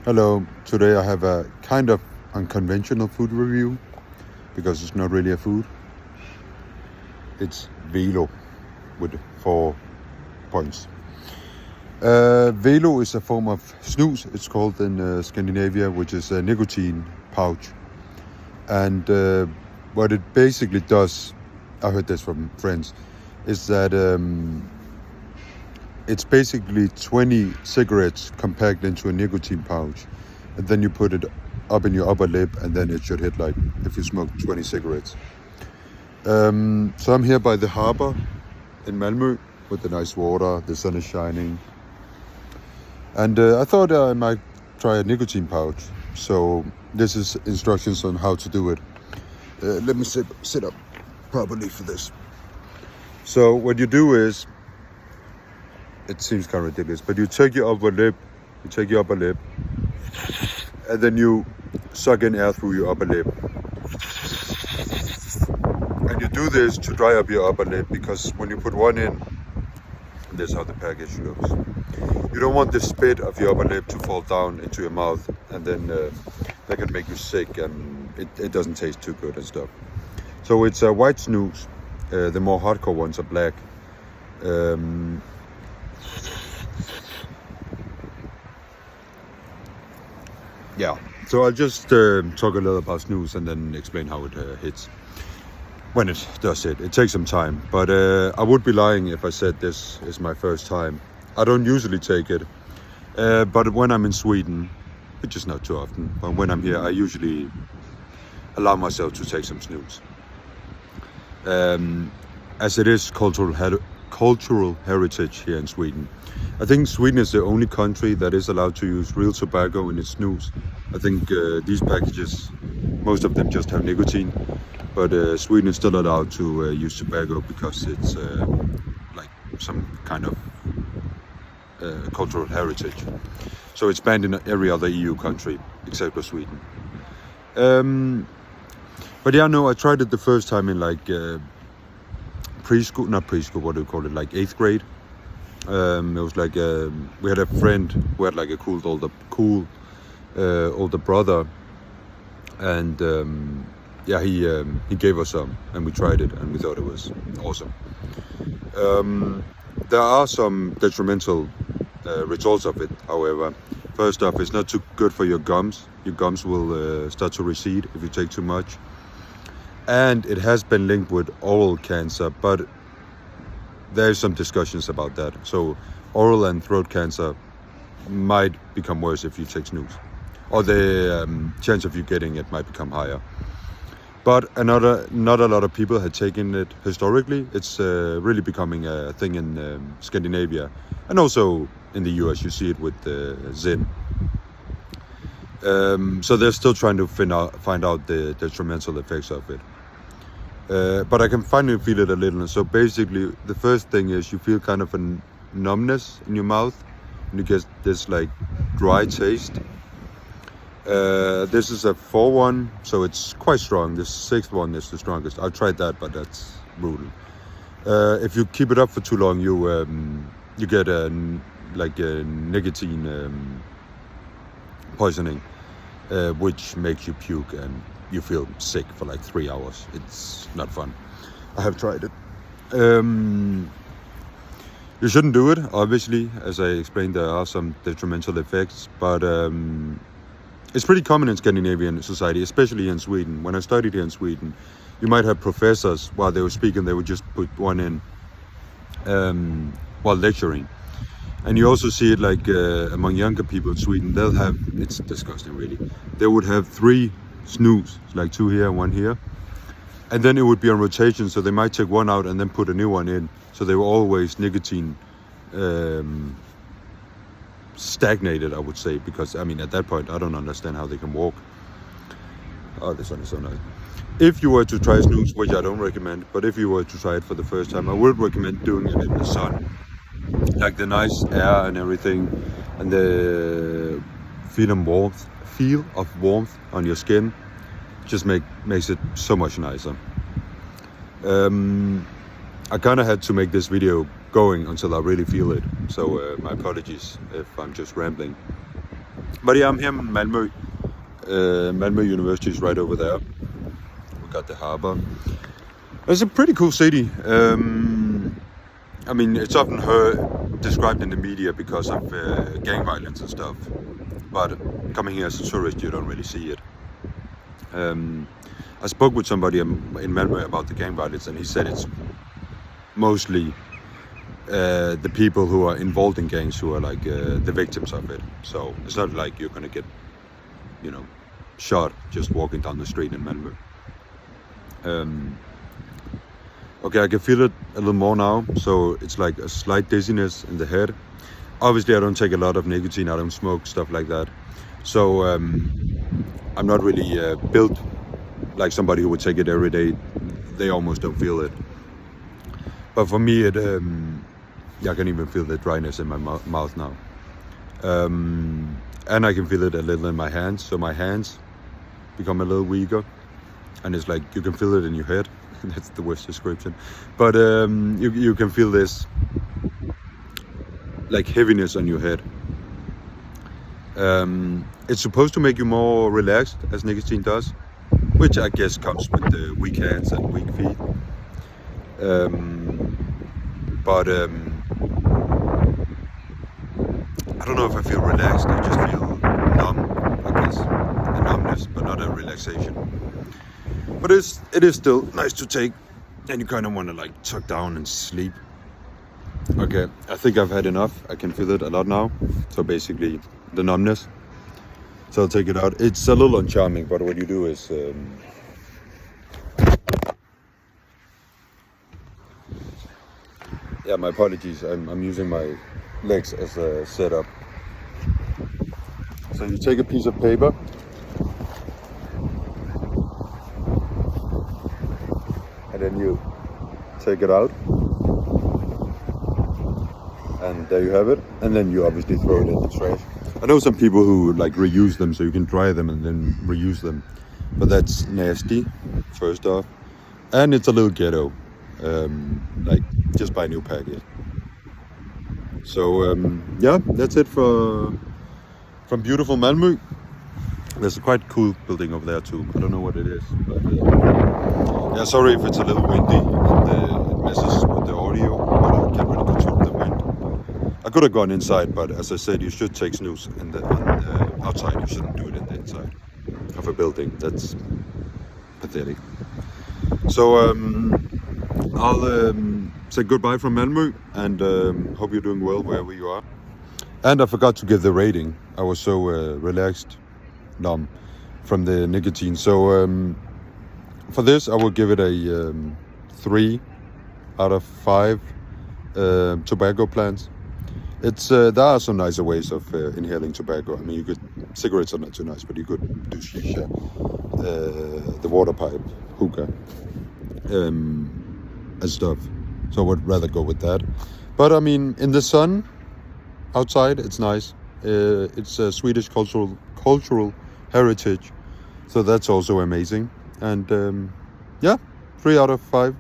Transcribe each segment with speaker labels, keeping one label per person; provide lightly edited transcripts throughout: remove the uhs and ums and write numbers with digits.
Speaker 1: Hello, today I have a kind of unconventional food review because it's not really a food. It's velo with 4 points. Velo is a form of snus, it's called in Scandinavia, which is a nicotine pouch. And what it basically does, I heard this from friends, is that it's basically 20 cigarettes compacted into a nicotine pouch, and then you put it up in your upper lip, and then it should hit like if you smoke 20 cigarettes. So I'm here by the harbor in Malmö with the nice water, the sun is shining, and I thought I might try a nicotine pouch. So this is instructions on how to do it. Let me sit up properly for this. So what you do is, it seems kind of ridiculous, but you take your upper lip, and then you suck in air through your upper lip. And you do this to dry up your upper lip, because when you put one in, this is how the package looks. You don't want the spit of your upper lip to fall down into your mouth, and then that can make you sick, and it doesn't taste too good and stuff. So it's a white snus. The more hardcore ones are black. Yeah, so I'll just talk a little about snus and then explain how it hits when it does it. It takes some time, but I would be lying if I said this is my first time. I don't usually take it, but when I'm in Sweden, which is not too often, but when I'm here, I usually allow myself to take some snus. As it is cultural heritage here in Sweden. I think Sweden is the only country that is allowed to use real tobacco in its snus. I think these packages, most of them just have nicotine, but Sweden is still allowed to use tobacco because it's like some kind of cultural heritage. So it's banned in every other EU country except for Sweden. But yeah, no, I tried it the first time in like not preschool, what do you call it, like 8th grade. It was like we had a friend who had like a cool older brother, and yeah, he gave us some, and we tried it, and we thought it was awesome. There are some detrimental results of it, however. First off, it's not too good for your gums. Your gums will start to recede if you take too much. And it has been linked with oral cancer, but there's some discussions about that. So oral and throat cancer might become worse if you take snus, or the chance of you getting it might become higher. But not a lot of people had taken it historically. It's really becoming a thing in Scandinavia, and also in the US. You see it with Zyn. So they're still trying to find out the detrimental effects of it. But I can finally feel it a little. So basically, the first thing is you feel kind of a numbness in your mouth, and you get this like dry taste. This is a 4-1, so it's quite strong. The 6th one is the strongest. I tried that, but that's brutal. If you keep it up for too long, you get a nicotine poisoning, which makes you puke and you feel sick for like 3 hours. It's not fun. I have tried it. You shouldn't do it, obviously. As I explained, there are some detrimental effects, but it's pretty common in Scandinavian society, especially in Sweden. When I studied here in Sweden, you might have professors, while they were speaking, they would just put one in while lecturing. And you also see it like among younger people in Sweden. They'll have, it's disgusting really, they would have 3 snus, like 2 here and 1 here, and then it would be on rotation, so they might take one out and then put a new one in, so they were always nicotine stagnated, I would say, because I mean at that point I don't understand how they can walk. Oh, this one is so nice. If you were to try snus, which I don't recommend, but if you were to try it for the first time, I would recommend doing it in the sun, like the nice air and everything, and the feel of warmth on your skin just makes it so much nicer. I kind of had to make this video going until I really feel it, so my apologies if I'm just rambling. But yeah, I'm here in Malmö. Malmö University is right over there. We got the harbor. It's a pretty cool city. I mean, it's often described in the media because of gang violence and stuff. But coming here as a tourist, you don't really see it. I spoke with somebody in Malmö about the gang violence, and he said it's mostly the people who are involved in gangs who are like the victims of it. So it's not like you're gonna get, shot just walking down the street in Malmö. Okay, I can feel it a little more now. So it's like a slight dizziness in the head. Obviously, I don't take a lot of nicotine. I don't smoke, stuff like that. So I'm not really built like somebody who would take it every day. They almost don't feel it. But for me, I can even feel the dryness in my mouth now. And I can feel it a little in my hands. So my hands become a little weaker. And it's like you can feel it in your head. That's the worst description. But you can feel this like heaviness on your head. It's supposed to make you more relaxed, as nicotine does, which I guess comes with the weak hands and weak feet. But I don't know if I feel relaxed. I just feel numb, I guess. A numbness, but not a relaxation. But it is still nice to take, and you kind of want to like tuck down and sleep. Okay, I think I've had enough. I can feel it a lot now. So basically, the numbness. So I'll take it out. It's a little uncharming, but what you do is yeah, my apologies. I'm using my legs as a setup. So you take a piece of paper. And then you take it out. And there you have it. And then you obviously throw it in the trash. I know some people who like reuse them, so you can dry them and then reuse them. But that's nasty, first off. And it's a little ghetto. Like, just buy a new packet. So, yeah, that's it from beautiful Malmö. There's a quite cool building over there too. I don't know what it is. But, yeah, sorry if it's a little windy and it messes with the audio, but I can't really control the wind. I could have gone inside, but as I said, you should take snus on the outside. You shouldn't do it in the inside of a building. That's pathetic. So I'll say goodbye from Malmö and hope you're doing well wherever you are. And I forgot to give the rating. I was so relaxed, numb from the nicotine. So for this, I will give it a 3 out of 5 tobacco plants. It's there are some nicer ways of inhaling tobacco. I mean, cigarettes are not too nice, but you could do shisha, the water pipe, hookah, and stuff. So I would rather go with that. But I mean, in the sun, outside, it's nice. It's a Swedish cultural heritage, so that's also amazing. And yeah, 3 out of 5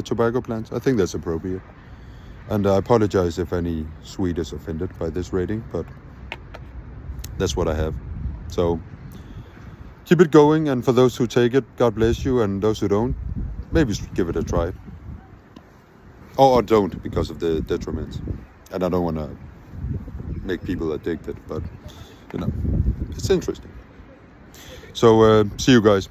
Speaker 1: tobacco plants. I think that's appropriate. And I apologize if any Swede is offended by this rating, but that's what I have. So keep it going, and for those who take it, God bless you, and those who don't, maybe give it a try. Or don't, because of the detriments. And I don't want to make people addicted, but it's interesting. So see you guys.